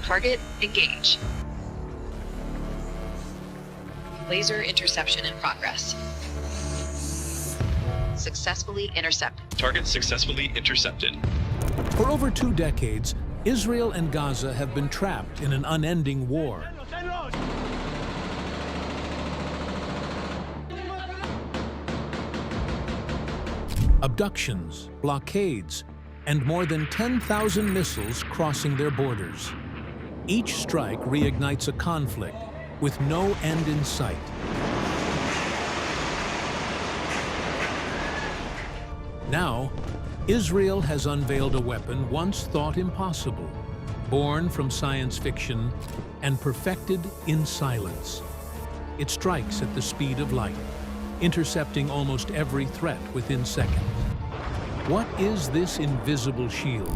Target, engage. Laser interception in progress. Successfully intercepted. Target successfully intercepted. For over 2 decades, Israel and Gaza have been trapped in an unending war. Abductions, blockades, and more than 10,000 missiles crossing their borders. Each strike reignites a conflict with no end in sight. Now, Israel has unveiled a weapon once thought impossible, born from science fiction and perfected in silence. It strikes at the speed of light, intercepting almost every threat within seconds. What is this invisible shield?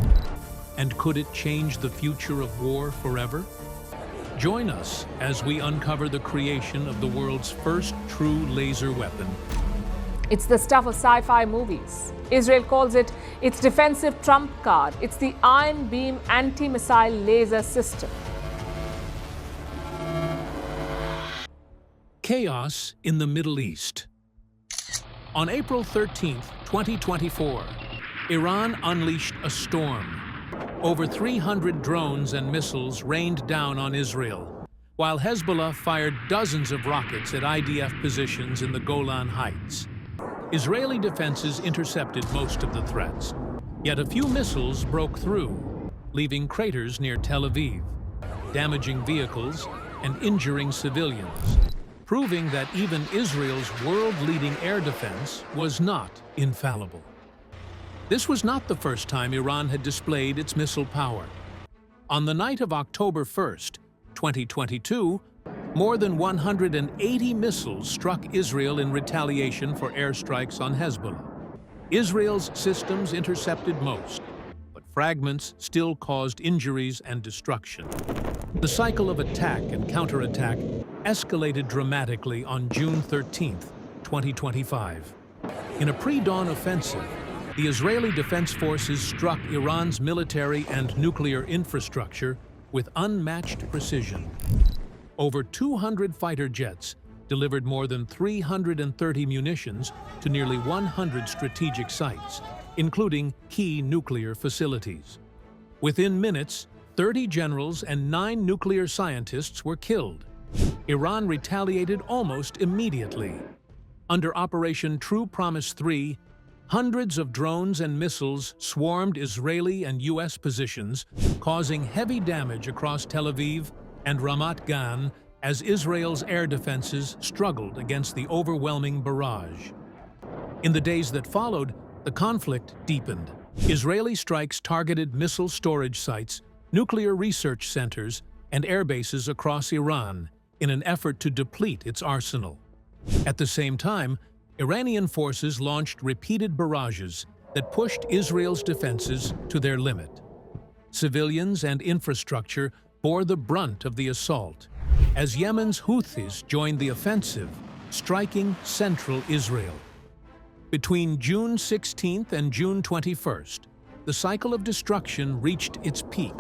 And could it change the future of war forever? Join us as we uncover the creation of the world's first true laser weapon. It's the stuff of sci-fi movies. Israel calls it its defensive trump card. It's the Iron Beam anti-missile laser system. Chaos in the Middle East. On April 13, 2024, Iran unleashed a storm. Over 300 drones and missiles rained down on Israel, while Hezbollah fired dozens of rockets at IDF positions in the Golan Heights. Israeli defenses intercepted most of the threats, yet a few missiles broke through, leaving craters near Tel Aviv, damaging vehicles and injuring civilians, proving that even Israel's world-leading air defense was not infallible. This was not the first time Iran had displayed its missile power. On the night of October 1st, 2022, more than 180 missiles struck Israel in retaliation for airstrikes on Hezbollah. Israel's systems intercepted most, but fragments still caused injuries and destruction. The cycle of attack and counterattack escalated dramatically on June 13, 2025. In a pre-dawn offensive, the Israeli Defense Forces struck Iran's military and nuclear infrastructure with unmatched precision. Over 200 fighter jets delivered more than 330 munitions to nearly 100 strategic sites, including key nuclear facilities. Within minutes, 30 generals and 9 nuclear scientists were killed. Iran retaliated almost immediately. Under Operation True Promise 3, hundreds of drones and missiles swarmed Israeli and U.S. positions, causing heavy damage across Tel Aviv and Ramat Gan as Israel's air defenses struggled against the overwhelming barrage. In the days that followed, the conflict deepened. Israeli strikes targeted missile storage sites, nuclear research centers, and air bases across Iran in an effort to deplete its arsenal. At the same time, Iranian forces launched repeated barrages that pushed Israel's defenses to their limit. Civilians and infrastructure bore the brunt of the assault, as Yemen's Houthis joined the offensive, striking central Israel. Between June 16th and June 21st, the cycle of destruction reached its peak.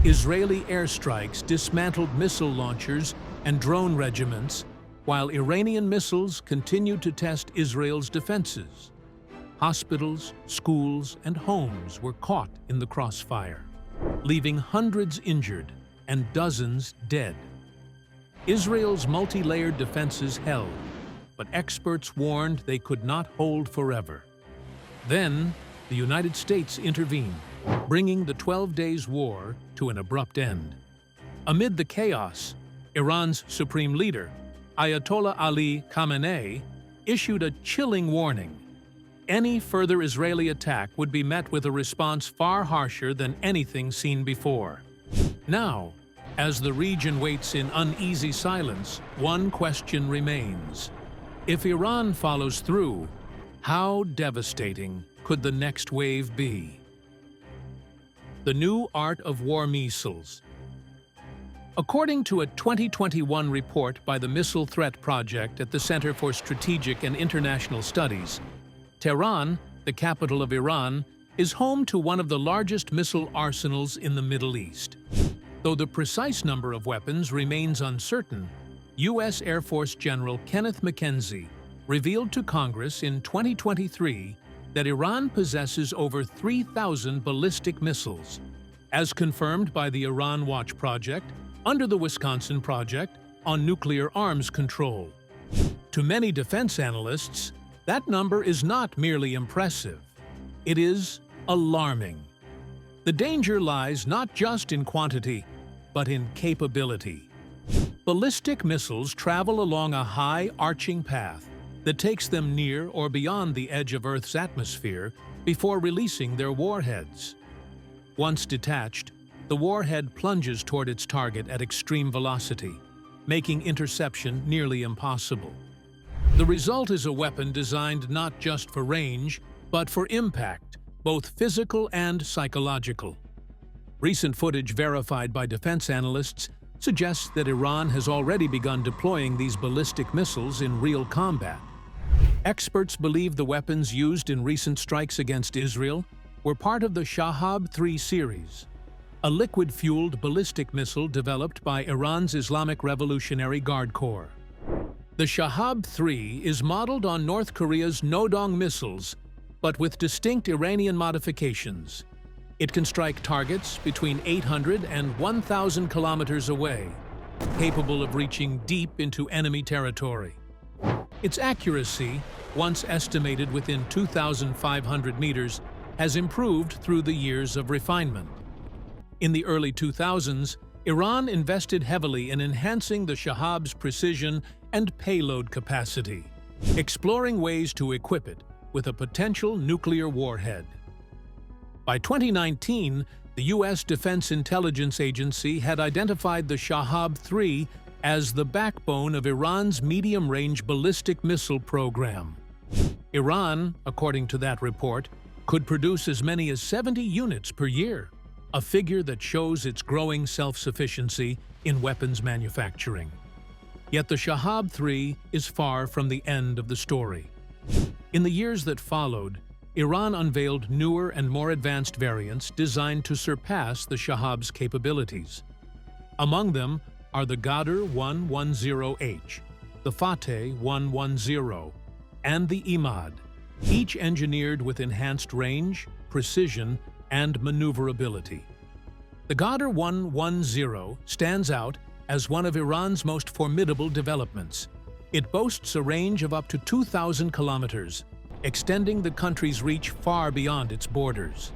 Israeli airstrikes dismantled missile launchers and drone regiments, while Iranian missiles continued to test Israel's defenses. Hospitals, schools, and homes were caught in the crossfire, leaving hundreds injured and dozens dead. Israel's multi-layered defenses held, but experts warned they could not hold forever. Then, the United States intervened, bringing the 12 days war to an abrupt end. Amid the chaos, Iran's supreme leader, Ayatollah Ali Khamenei, issued a chilling warning. Any further Israeli attack would be met with a response far harsher than anything seen before. Now, as the region waits in uneasy silence, one question remains. If Iran follows through, how devastating could the next wave be? The new art of war missiles. According to a 2021 report by the Missile Threat Project at the Center for Strategic and International Studies, Tehran, the capital of Iran, is home to one of the largest missile arsenals in the Middle East. Though the precise number of weapons remains uncertain, U.S. Air Force General Kenneth McKenzie revealed to Congress in 2023 that Iran possesses over 3,000 ballistic missiles, as confirmed by the Iran Watch Project under the Wisconsin Project on Nuclear Arms Control. To many defense analysts, that number is not merely impressive. It is alarming. The danger lies not just in quantity, but in capability. Ballistic missiles travel along a high, arching path that takes them near or beyond the edge of Earth's atmosphere before releasing their warheads. Once detached, the warhead plunges toward its target at extreme velocity, making interception nearly impossible. The result is a weapon designed not just for range, but for impact, both physical and psychological. Recent footage verified by defense analysts suggests that Iran has already begun deploying these ballistic missiles in real combat. Experts believe the weapons used in recent strikes against Israel were part of the Shahab-3 series, a liquid-fueled ballistic missile developed by Iran's Islamic Revolutionary Guard Corps. The Shahab-3 is modeled on North Korea's Nodong missiles, but with distinct Iranian modifications. It can strike targets between 800 and 1,000 kilometers away, capable of reaching deep into enemy territory. Its accuracy, once estimated within 2,500 meters, has improved through the years of refinement. In the early 2000s, Iran invested heavily in enhancing the Shahab's precision and payload capacity, exploring ways to equip it with a potential nuclear warhead. By 2019, the U.S. Defense Intelligence Agency had identified the Shahab-3 as the backbone of Iran's medium-range ballistic missile program. Iran, according to that report, could produce as many as 70 units per year, a figure that shows its growing self-sufficiency in weapons manufacturing. Yet the Shahab-3 is far from the end of the story. In the years that followed, Iran unveiled newer and more advanced variants designed to surpass the Shahab's capabilities. Among them are the Ghadr 110H, the Fateh 110, and the Imad, each engineered with enhanced range, precision, and maneuverability. The Ghadr 110 stands out as one of Iran's most formidable developments. It boasts a range of up to 2,000 kilometers, extending the country's reach far beyond its borders.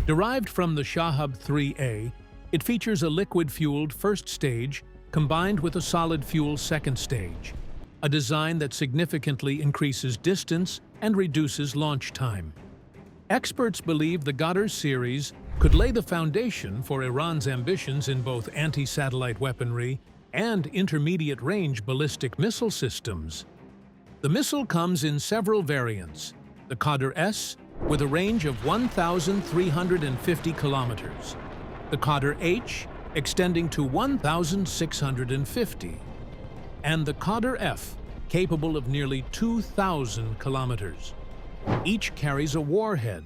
Derived from the Shahab-3A, it features a liquid-fueled first stage combined with a solid-fuel second stage, a design that significantly increases distance and reduces launch time. Experts believe the Ghadr series could lay the foundation for Iran's ambitions in both anti-satellite weaponry and intermediate-range ballistic missile systems. The missile comes in several variants: the Ghadr S, with a range of 1,350 kilometers, the Ghadr H, extending to 1,650, and the Ghadr F, capable of nearly 2,000 kilometers. Each carries a warhead,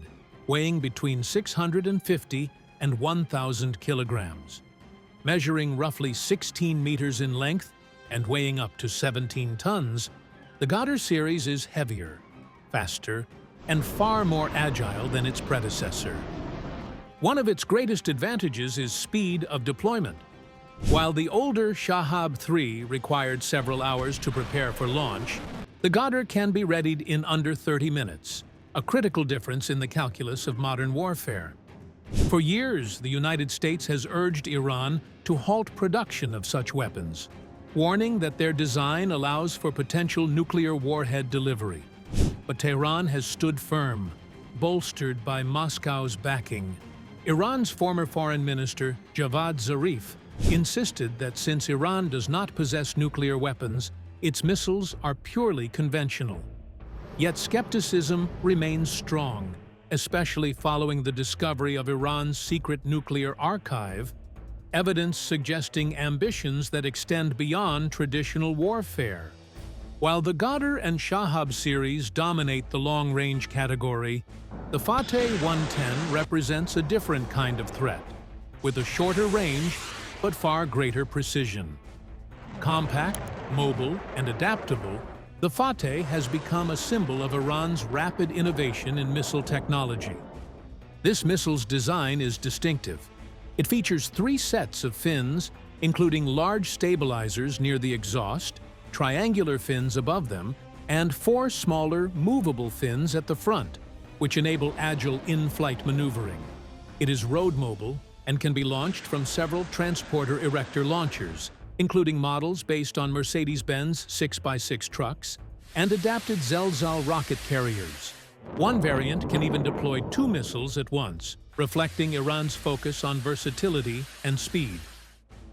weighing between 650 and 1,000 kilograms. Measuring roughly 16 meters in length and weighing up to 17 tons, the Ghadr series is heavier, faster, and far more agile than its predecessor. One of its greatest advantages is speed of deployment. While the older Shahab-3 required several hours to prepare for launch, the Ghadr can be readied in under 30 minutes, a critical difference in the calculus of modern warfare. For years, the United States has urged Iran to halt production of such weapons, warning that their design allows for potential nuclear warhead delivery. But Tehran has stood firm, bolstered by Moscow's backing. Iran's former foreign minister, Javad Zarif, insisted that since Iran does not possess nuclear weapons, its missiles are purely conventional. Yet skepticism remains strong, especially following the discovery of Iran's secret nuclear archive, evidence suggesting ambitions that extend beyond traditional warfare. While the Ghadr and Shahab series dominate the long-range category, the Fateh 110 represents a different kind of threat, with a shorter range but far greater precision. Compact, mobile, and adaptable, the Fateh has become a symbol of Iran's rapid innovation in missile technology. This missile's design is distinctive. It features 3 sets of fins, including large stabilizers near the exhaust, triangular fins above them, and 4 smaller, movable fins at the front, which enable agile in-flight maneuvering. It is road mobile and can be launched from several transporter erector launchers, including models based on Mercedes-Benz 6x6 trucks and adapted Zelzal rocket carriers. One variant can even deploy 2 missiles at once, reflecting Iran's focus on versatility and speed.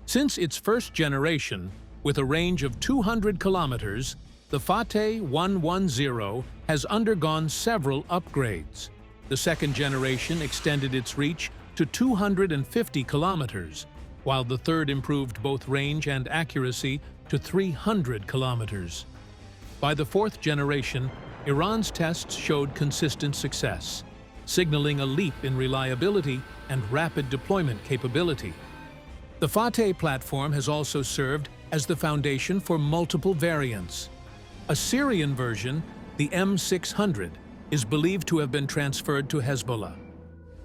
Since its first generation, with a range of 200 kilometers, the Fateh 110 has undergone several upgrades. The second generation extended its reach to 250 kilometers, while the third improved both range and accuracy to 300 kilometers. By the 4th generation, Iran's tests showed consistent success, signaling a leap in reliability and rapid deployment capability. The Fateh platform has also served as the foundation for multiple variants. A Syrian version, the M600, is believed to have been transferred to Hezbollah.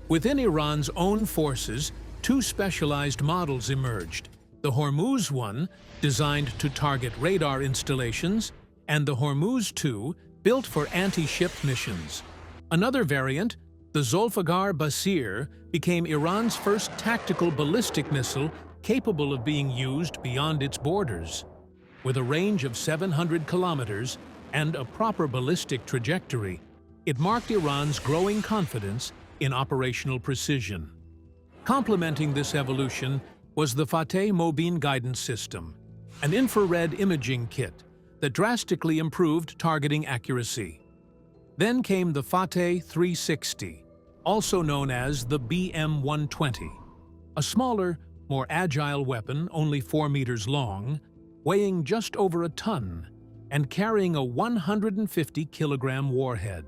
Within Iran's own forces, 2 specialized models emerged: the Hormuz one, designed to target radar installations, and the Hormuz 2, built for anti-ship missions. Another variant, the Zolfaghar Basir, became Iran's first tactical ballistic missile capable of being used beyond its borders. With a range of 700 kilometers and a proper ballistic trajectory, it marked Iran's growing confidence in operational precision. Complementing this evolution was the Fateh Mobeen Guidance System, an infrared imaging kit that drastically improved targeting accuracy. Then came the Fateh 360, also known as the BM-120, a smaller, more agile weapon only 4 meters long, weighing just over a ton, and carrying a 150-kilogram warhead.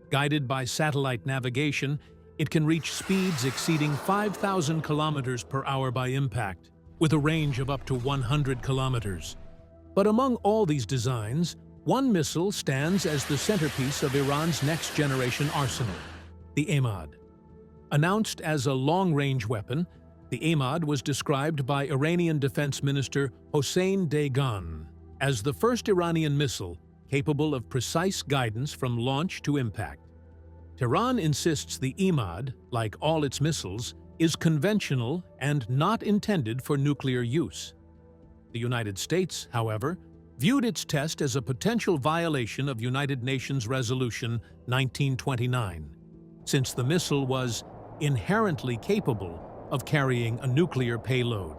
Guided by satellite navigation, it can reach speeds exceeding 5,000 kilometers per hour by impact, with a range of up to 100 kilometers. But among all these designs, one missile stands as the centerpiece of Iran's next-generation arsenal, the Ahmad. Announced as a long-range weapon, the Ahmad was described by Iranian Defense Minister Hossein Daygan as the first Iranian missile capable of precise guidance from launch to impact. Tehran insists the Ahmad, like all its missiles, is conventional and not intended for nuclear use. The United States, however, viewed its test as a potential violation of United Nations Resolution 1929, since the missile was inherently capable of carrying a nuclear payload.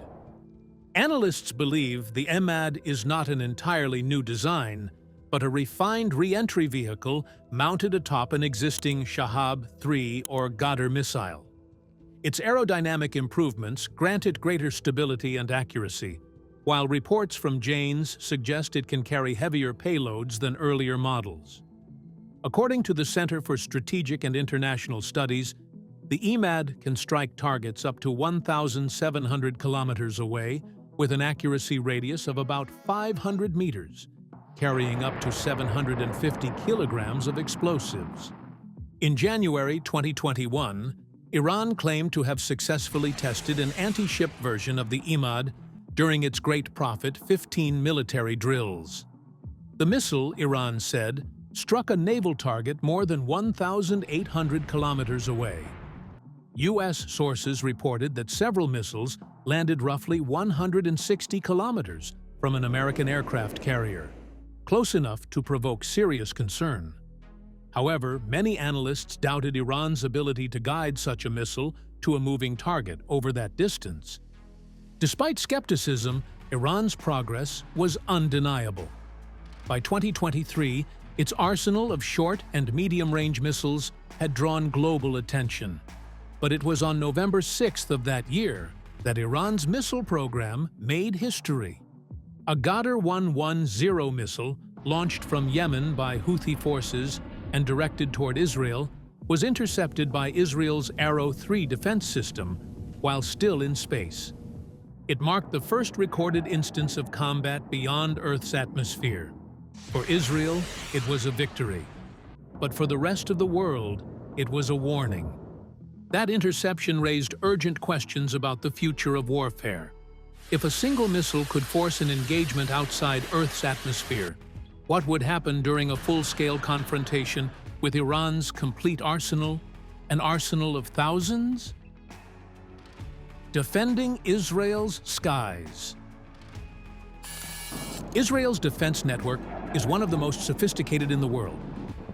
Analysts believe the Ahmad is not an entirely new design, but a refined re-entry vehicle mounted atop an existing Shahab-3 or Ghadr missile. Its aerodynamic improvements grant it greater stability and accuracy, while reports from Janes suggest it can carry heavier payloads than earlier models. According to the Center for Strategic and International Studies, the Ahmad can strike targets up to 1,700 kilometers away with an accuracy radius of about 500 meters, carrying up to 750 kilograms of explosives. In January 2021, Iran claimed to have successfully tested an anti-ship version of the Ahmad during its Great Prophet 15 military drills. The missile, Iran said, struck a naval target more than 1,800 kilometers away. U.S. sources reported that several missiles landed roughly 160 kilometers from an American aircraft carrier, close enough to provoke serious concern. However, many analysts doubted Iran's ability to guide such a missile to a moving target over that distance. Despite skepticism, Iran's progress was undeniable. By 2023, its arsenal of short and medium-range missiles had drawn global attention. But it was on November 6th of that year that Iran's missile program made history. A Ghadr 110 missile, launched from Yemen by Houthi forces and directed toward Israel, was intercepted by Israel's Arrow 3 defense system while still in space. It marked the first recorded instance of combat beyond Earth's atmosphere. For Israel, it was a victory. But for the rest of the world, it was a warning. That interception raised urgent questions about the future of warfare. If a single missile could force an engagement outside Earth's atmosphere, what would happen during a full-scale confrontation with Iran's complete arsenal, an arsenal of thousands? Defending Israel's skies. Israel's defense network is one of the most sophisticated in the world,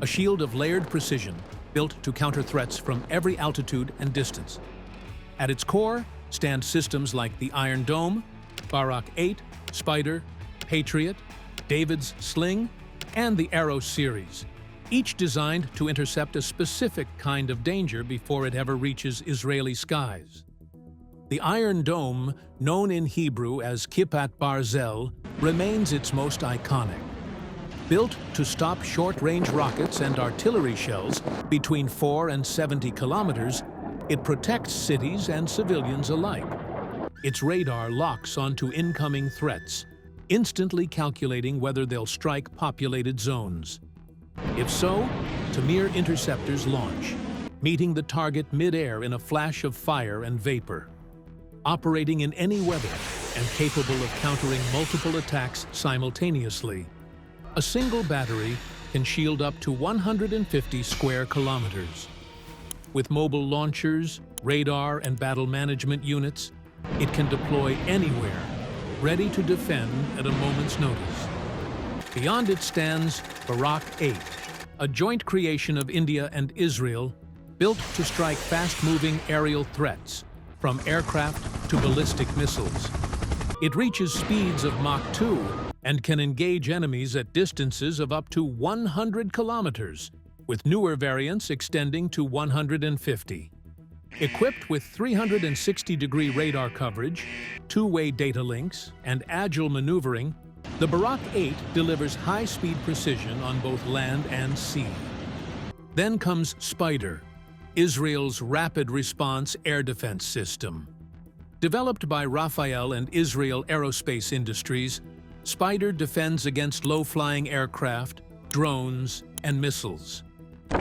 a shield of layered precision built to counter threats from every altitude and distance. At its core stand systems like the Iron Dome, Barak 8, Spider, Patriot, David's Sling, and the Arrow series, each designed to intercept a specific kind of danger before it ever reaches Israeli skies. The Iron Dome, known in Hebrew as Kippat Barzel, remains its most iconic. Built to stop short-range rockets and artillery shells between 4 and 70 kilometers, it protects cities and civilians alike. Its radar locks onto incoming threats, instantly calculating whether they'll strike populated zones. If so, Tamir interceptors launch, meeting the target mid-air in a flash of fire and vapor. Operating in any weather and capable of countering multiple attacks simultaneously, a single battery can shield up to 150 square kilometers. With mobile launchers, radar, and battle management units, it can deploy anywhere, ready to defend at a moment's notice. Beyond it stands Barak 8, a joint creation of India and Israel, built to strike fast-moving aerial threats, from aircraft to ballistic missiles. It reaches speeds of Mach 2 and can engage enemies at distances of up to 100 kilometers, with newer variants extending to 150. Equipped with 360-degree radar coverage, two-way data links, and agile maneuvering, the Barak 8 delivers high-speed precision on both land and sea. Then comes Spider, Israel's rapid response air defense system. Developed by Rafael and Israel Aerospace Industries, Spider defends against low-flying aircraft, drones, and missiles.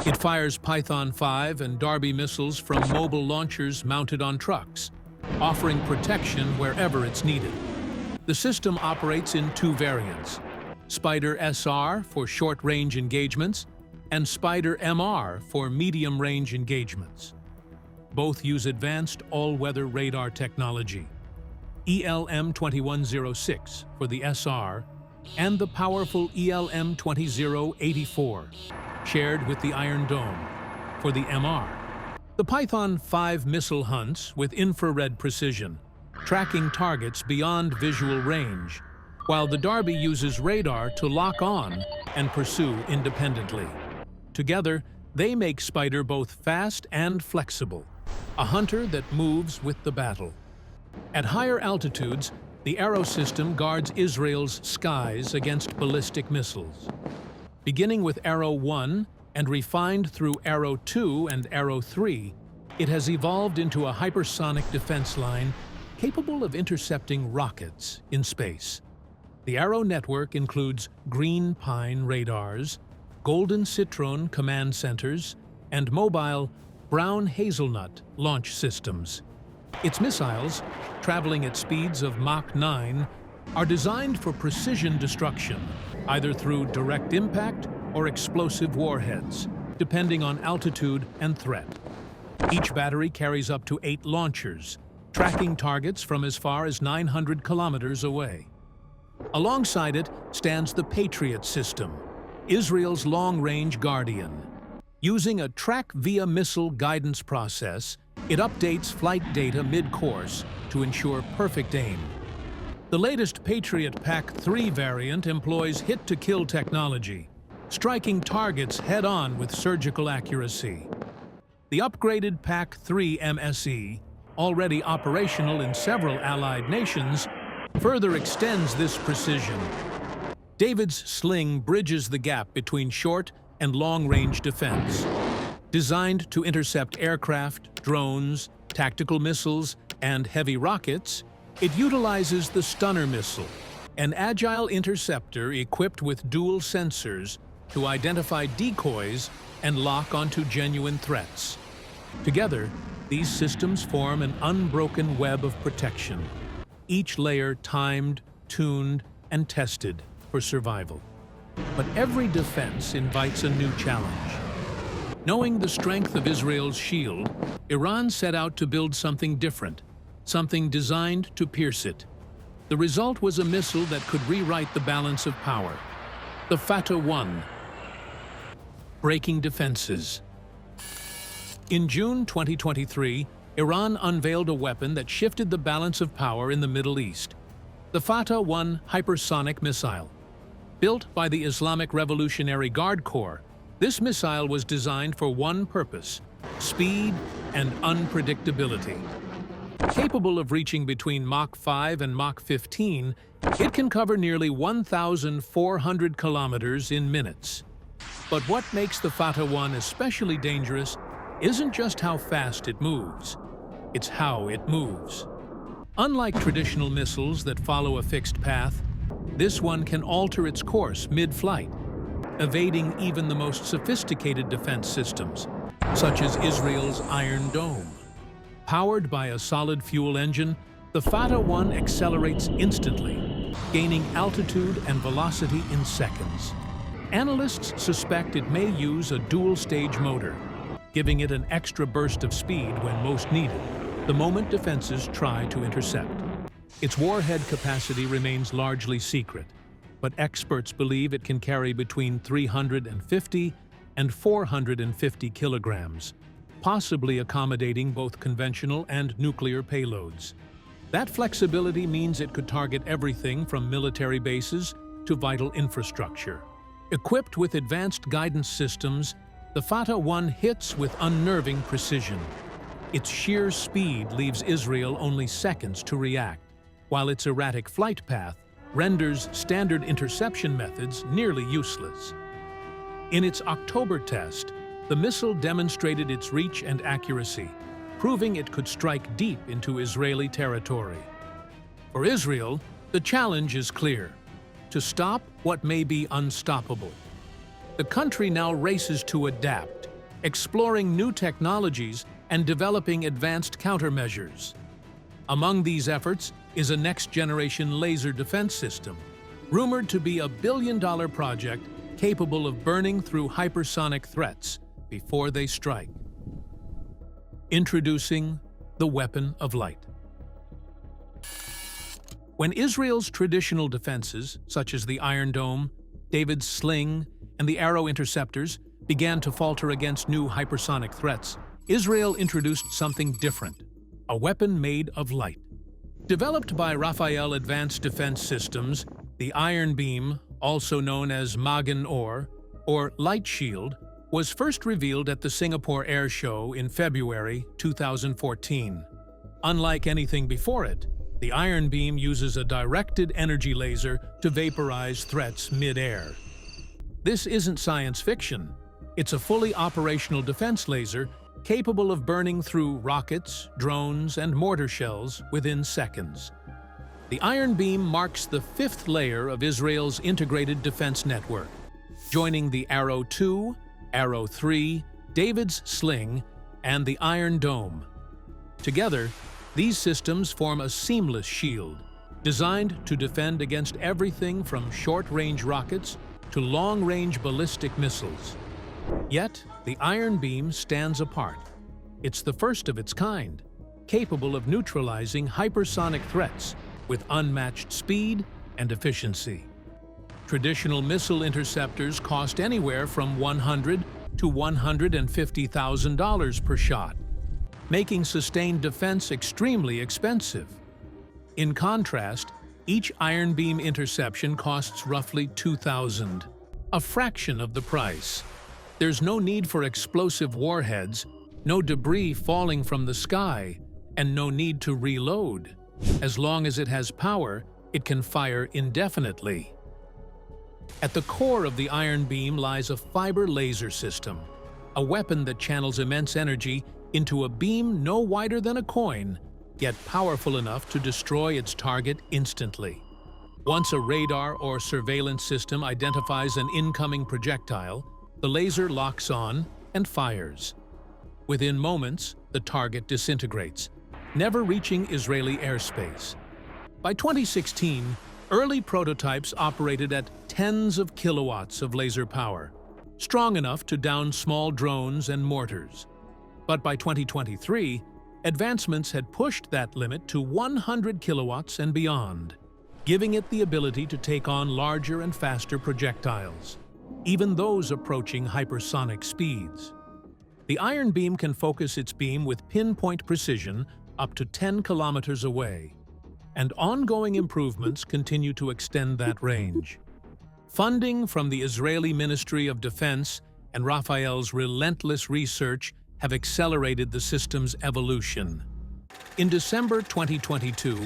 It fires Python 5 and Darby missiles from mobile launchers mounted on trucks, offering protection wherever it's needed. The system operates in two variants, Spider SR for short-range engagements and Spider MR for medium-range engagements. Both use advanced all-weather radar technology, ELM 2106 for the SR and the powerful ELM 20084, shared with the Iron Dome, for the MR. The Python 5 missile hunts with infrared precision, tracking targets beyond visual range, while the Darby uses radar to lock on and pursue independently. Together, they make Spider both fast and flexible, a hunter that moves with the battle. At higher altitudes, the Arrow system guards Israel's skies against ballistic missiles. Beginning with Arrow 1 and refined through Arrow 2 and Arrow 3, it has evolved into a hypersonic defense line capable of intercepting rockets in space. The Arrow network includes green pine radars, golden citron command centers, and mobile brown hazelnut launch systems. Its missiles, traveling at speeds of Mach 9, are designed for precision destruction, either through direct impact or explosive warheads, depending on altitude and threat. Each battery carries up to 8 launchers, tracking targets from as far as 900 kilometers away. Alongside it stands the Patriot system, Israel's long-range guardian. Using a track-via-missile guidance process, it updates flight data mid-course to ensure perfect aim. The latest Patriot PAC-3 variant employs hit-to-kill technology, striking targets head-on with surgical accuracy. The upgraded PAC-3 MSE, already operational in several allied nations, further extends this precision. David's Sling bridges the gap between short and long-range defense. Designed to intercept aircraft, drones, tactical missiles, and heavy rockets, It utilizes the Stunner missile, an agile interceptor equipped with dual sensors to identify decoys and lock onto genuine threats. Together, these systems form an unbroken web of protection, each layer timed, tuned, and tested for survival. But every defense invites a new challenge. Knowing the strength of Israel's shield, Iran set out to build something different, something designed to pierce it. The result was a missile that could rewrite the balance of power. The Fatah-1, breaking defenses. In June 2023, Iran unveiled a weapon that shifted the balance of power in the Middle East. The Fatah-1 hypersonic missile. Built by the Islamic Revolutionary Guard Corps, this missile was designed for one purpose: speed and unpredictability. Capable of reaching between Mach 5 and Mach 15, it can cover nearly 1,400 kilometers in minutes. But what makes the Fatah-1 especially dangerous isn't just how fast it moves, it's how it moves. Unlike traditional missiles that follow a fixed path, this one can alter its course mid-flight, evading even the most sophisticated defense systems, such as Israel's Iron Dome. Powered by a solid fuel engine, the Fatah-1 accelerates instantly, gaining altitude and velocity in seconds. Analysts suspect it may use a dual-stage motor, giving it an extra burst of speed when most needed, the moment defenses try to intercept. Its warhead capacity remains largely secret, but experts believe it can carry between 350 and 450 kilograms, possibly accommodating both conventional and nuclear payloads. That flexibility means it could target everything from military bases to vital infrastructure. Equipped with advanced guidance systems, the Fatah-1 hits with unnerving precision. Its sheer speed leaves Israel only seconds to react, while its erratic flight path renders standard interception methods nearly useless. In its October test, the missile demonstrated its reach and accuracy, proving it could strike deep into Israeli territory. For Israel, the challenge is clear: to stop what may be unstoppable. The country now races to adapt, exploring new technologies and developing advanced countermeasures. Among these efforts is a next-generation laser defense system, rumored to be a billion-dollar project capable of burning through hypersonic threats before they strike. Introducing the weapon of light. When Israel's traditional defenses, such as the Iron Dome, David's sling, and the arrow interceptors, began to falter against new hypersonic threats, Israel introduced something different: a weapon made of light. Developed by Rafael Advanced Defense Systems, the Iron Beam, also known as Magen or Light Shield, was first revealed at the Singapore Air Show in February 2014. Unlike anything before it, the Iron Beam uses a directed energy laser to vaporize threats mid-air. This isn't science fiction. It's a fully operational defense laser capable of burning through rockets, drones, and mortar shells within seconds. The Iron Beam marks the fifth layer of Israel's integrated defense network, joining the Arrow 2, Arrow 3, David's sling, and the Iron Dome. Together, these systems form a seamless shield, designed to defend against everything from short-range rockets to long-range ballistic missiles. Yet, the Iron Beam stands apart. It's the first of its kind, capable of neutralizing hypersonic threats with unmatched speed and efficiency. Traditional missile interceptors cost anywhere from $100,000 to $150,000 per shot, making sustained defense extremely expensive. In contrast, each Iron Beam interception costs roughly $2,000, a fraction of the price. There's no need for explosive warheads, no debris falling from the sky, and no need to reload. As long as it has power, it can fire indefinitely. At the core of the Iron Beam lies a fiber laser system, a weapon that channels immense energy into a beam no wider than a coin, yet powerful enough to destroy its target instantly. Once a radar or surveillance system identifies an incoming projectile, the laser locks on and fires. Within moments, the target disintegrates, never reaching Israeli airspace. By 2016, early prototypes operated at tens of kilowatts of laser power, strong enough to down small drones and mortars. But by 2023, advancements had pushed that limit to 100 kilowatts and beyond, giving it the ability to take on larger and faster projectiles, even those approaching hypersonic speeds. The iron beam can focus its beam with pinpoint precision up to 10 kilometers away, and ongoing improvements continue to extend that range. Funding from the Israeli Ministry of Defense and Rafael's relentless research have accelerated the system's evolution. In December 2022,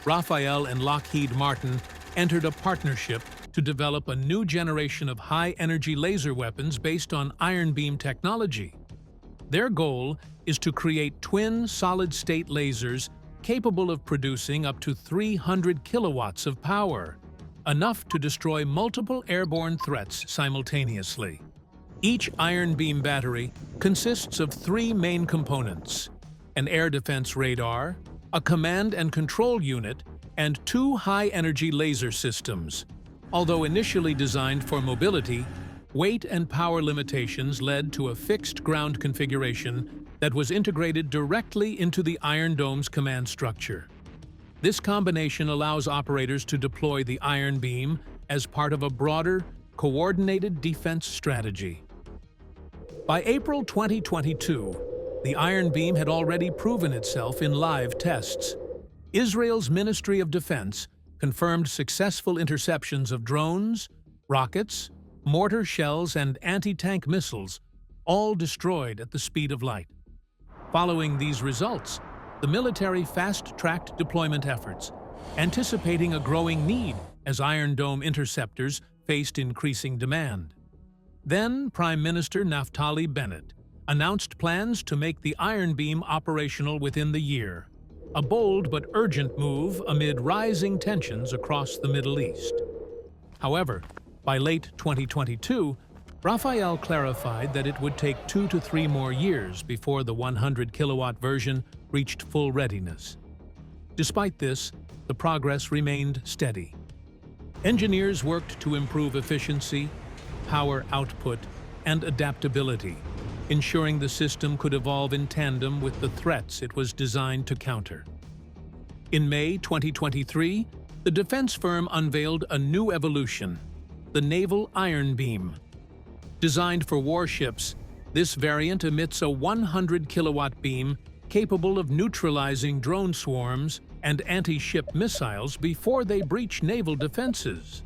Rafael and Lockheed Martin entered a partnership to develop a new generation of high-energy laser weapons based on iron beam technology. Their goal is to create twin solid-state lasers capable of producing up to 300 kilowatts of power, enough to destroy multiple airborne threats simultaneously. Each iron beam battery consists of three main components: an air defense radar, a command and control unit, and two high-energy laser systems. Although initially designed for mobility, weight and power limitations led to a fixed ground configuration that was integrated directly into the Iron Dome's command structure. This combination allows operators to deploy the iron beam as part of a broader, coordinated defense strategy. By April 2022, the iron beam had already proven itself in live tests. Israel's Ministry of Defense confirmed successful interceptions of drones, rockets, mortar shells, and anti-tank missiles, all destroyed at the speed of light. Following these results, the military fast-tracked deployment efforts, anticipating a growing need as Iron Dome interceptors faced increasing demand. Then Prime Minister Naftali Bennett announced plans to make the iron beam operational within the year, a bold but urgent move amid rising tensions across the Middle East. However, by late 2022, Rafael clarified that it would take 2 to 3 more years before the 100-kilowatt version reached full readiness. Despite this, the progress remained steady. Engineers worked to improve efficiency, power output, and adaptability, ensuring the system could evolve in tandem with the threats it was designed to counter. In May 2023, the defense firm unveiled a new evolution, the Naval Iron Beam. Designed for warships, this variant emits a 100-kilowatt beam capable of neutralizing drone swarms and anti-ship missiles before they breach naval defenses.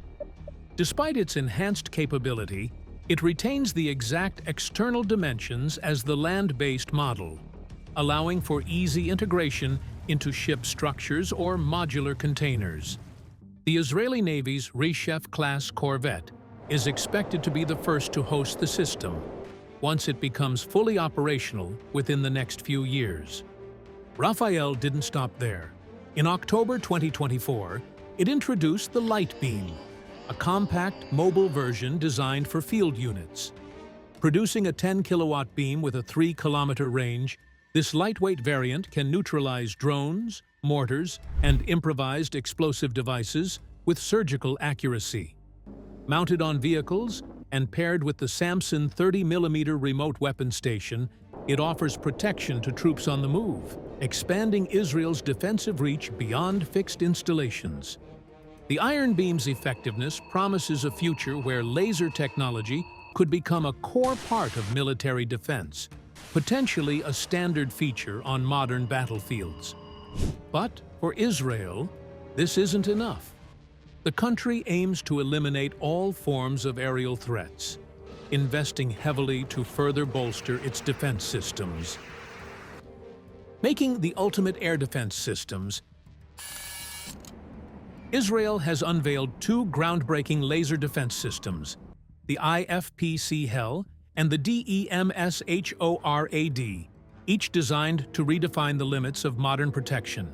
Despite its enhanced capability, it retains the exact external dimensions as the land-based model, allowing for easy integration into ship structures or modular containers. The Israeli Navy's Reshef-class corvette is expected to be the first to host the system, once it becomes fully operational within the next few years. Rafael didn't stop there. In October 2024, it introduced the Light Beam, a compact, mobile version designed for field units. Producing a 10-kilowatt beam with a 3-kilometer range, this lightweight variant can neutralize drones, mortars, and improvised explosive devices with surgical accuracy. Mounted on vehicles and paired with the Samson 30mm remote weapon station, it offers protection to troops on the move, expanding Israel's defensive reach beyond fixed installations. The Iron Beam's effectiveness promises a future where laser technology could become a core part of military defense, potentially a standard feature on modern battlefields. But for Israel, this isn't enough. The country aims to eliminate all forms of aerial threats, investing heavily to further bolster its defense systems. Making the ultimate air defense systems, Israel has unveiled 2 groundbreaking laser defense systems, the IFPC-HEL and the DEMS-HORAD, each designed to redefine the limits of modern protection.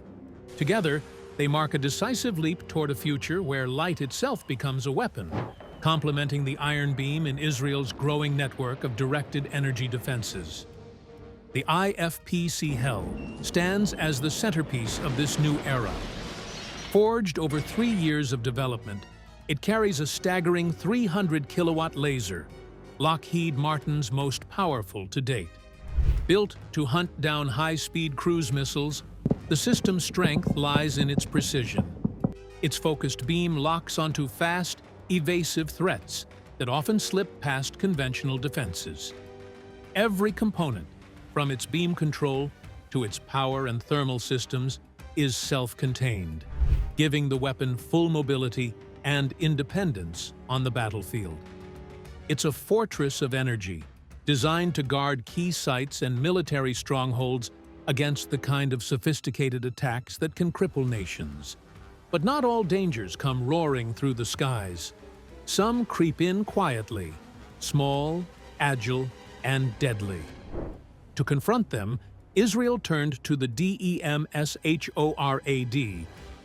Together, they mark a decisive leap toward a future where light itself becomes a weapon, complementing the iron beam in Israel's growing network of directed energy defenses. The IFPC Hell stands as the centerpiece of this new era. Forged over 3 years of development, it carries a staggering 300-kilowatt laser, Lockheed Martin's most powerful to date. Built to hunt down high-speed cruise missiles, the system's strength lies in its precision. Its focused beam locks onto fast, evasive threats that often slip past conventional defenses. Every component, from its beam control to its power and thermal systems, is self-contained, giving the weapon full mobility and independence on the battlefield. It's a fortress of energy, designed to guard key sites and military strongholds against the kind of sophisticated attacks that can cripple nations. But not all dangers come roaring through the skies. Some creep in quietly, small, agile, and deadly. To confront them, Israel turned to the DEMSHORAD,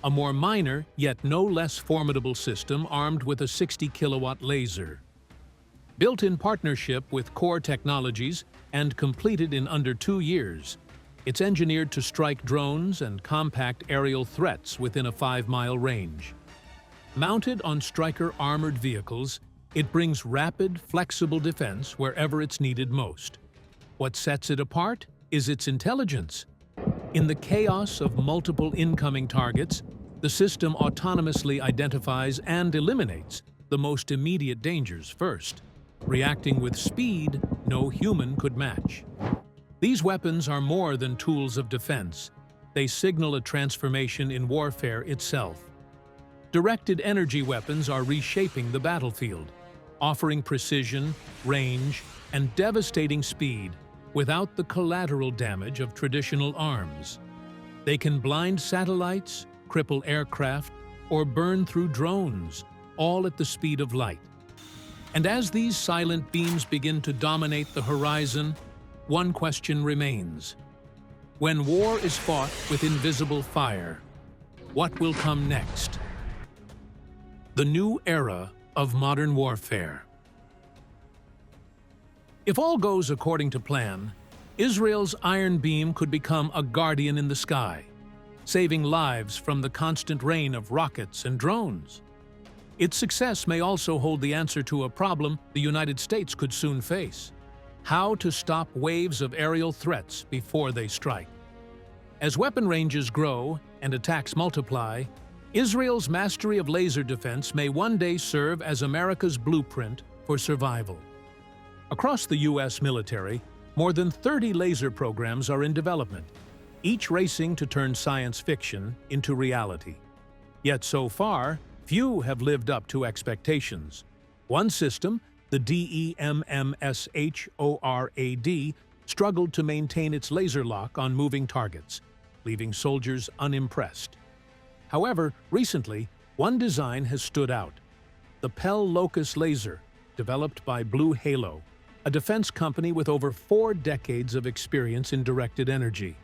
a more minor yet no less formidable system armed with a 60-kilowatt laser. Built in partnership with Core Technologies and completed in under 2 years, it's engineered to strike drones and compact aerial threats within a 5-mile range. Mounted on Stryker armored vehicles, it brings rapid, flexible defense wherever it's needed most. What sets it apart is its intelligence. In the chaos of multiple incoming targets, the system autonomously identifies and eliminates the most immediate dangers first, reacting with speed no human could match. These weapons are more than tools of defense. They signal a transformation in warfare itself. Directed energy weapons are reshaping the battlefield, offering precision, range, and devastating speed without the collateral damage of traditional arms. They can blind satellites, cripple aircraft, or burn through drones, all at the speed of light. And as these silent beams begin to dominate the horizon, one question remains. When war is fought with invisible fire, what will come next? The new era of modern warfare. If all goes according to plan, Israel's Iron Beam could become a guardian in the sky, saving lives from the constant rain of rockets and drones. Its success may also hold the answer to a problem the United States could soon face: how to stop waves of aerial threats before they strike. As weapon ranges grow and attacks multiply, Israel's mastery of laser defense may one day serve as America's blueprint for survival. Across the U.S. military, more than 30 laser programs are in development, each racing to turn science fiction into reality. Yet so far, few have lived up to expectations. One system, the DEMMSHORAD, struggled to maintain its laser lock on moving targets, leaving soldiers unimpressed. However, recently, one design has stood out: the Pell Locus laser, developed by Blue Halo, a defense company with over 4 decades of experience in directed energy.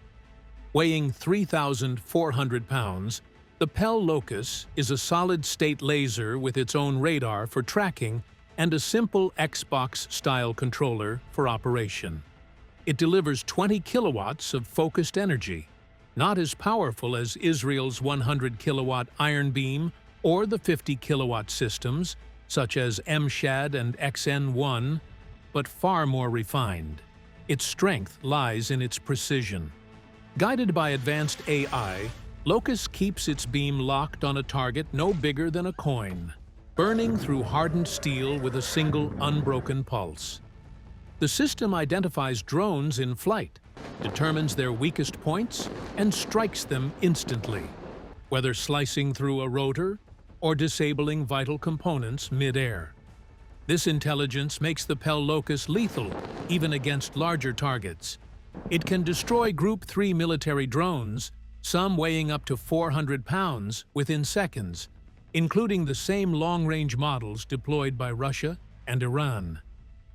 Weighing 3,400 pounds, the Pell Locus is a solid-state laser with its own radar for tracking and a simple Xbox-style controller for operation. It delivers 20 kilowatts of focused energy, not as powerful as Israel's 100-kilowatt Iron Beam or the 50-kilowatt systems, such as MSHAD and XN1, but far more refined. Its strength lies in its precision. Guided by advanced AI, Locus keeps its beam locked on a target no bigger than a coin, burning through hardened steel with a single unbroken pulse. The system identifies drones in flight, determines their weakest points, and strikes them instantly, whether slicing through a rotor or disabling vital components mid-air. This intelligence makes the Pell Locus lethal even against larger targets. It can destroy Group 3 military drones, some weighing up to 400 pounds, within seconds, including the same long-range models deployed by Russia and Iran.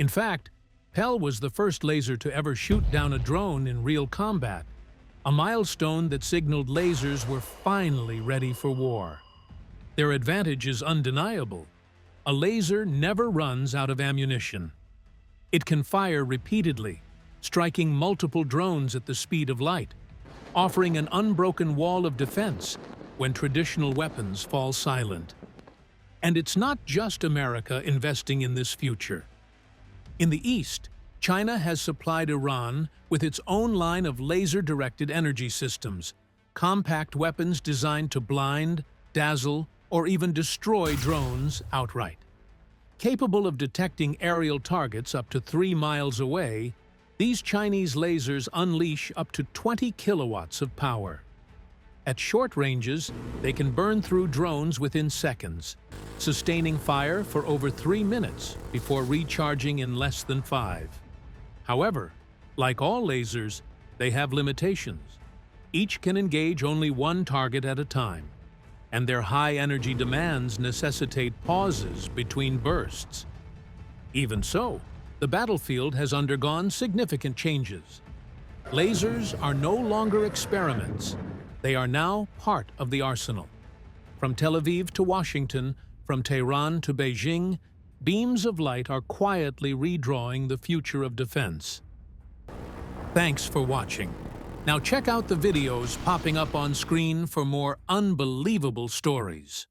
In fact, Pell was the first laser to ever shoot down a drone in real combat, a milestone that signaled lasers were finally ready for war. Their advantage is undeniable. A laser never runs out of ammunition. It can fire repeatedly, striking multiple drones at the speed of light, offering an unbroken wall of defense when traditional weapons fall silent. And it's not just America investing in this future. In the East, China has supplied Iran with its own line of laser-directed energy systems, compact weapons designed to blind, dazzle, or even destroy drones outright. Capable of detecting aerial targets up to 3 miles away, these Chinese lasers unleash up to 20 kilowatts of power. At short ranges, they can burn through drones within seconds, sustaining fire for over 3 minutes before recharging in less than 5. However, like all lasers, they have limitations. Each can engage only one target at a time, and their high energy demands necessitate pauses between bursts. Even so, the battlefield has undergone significant changes. Lasers are no longer experiments. They are now part of the arsenal. From Tel Aviv to Washington, from Tehran to Beijing, beams of light are quietly redrawing the future of defense. Thanks for watching. Now check out the videos popping up on screen for more unbelievable stories.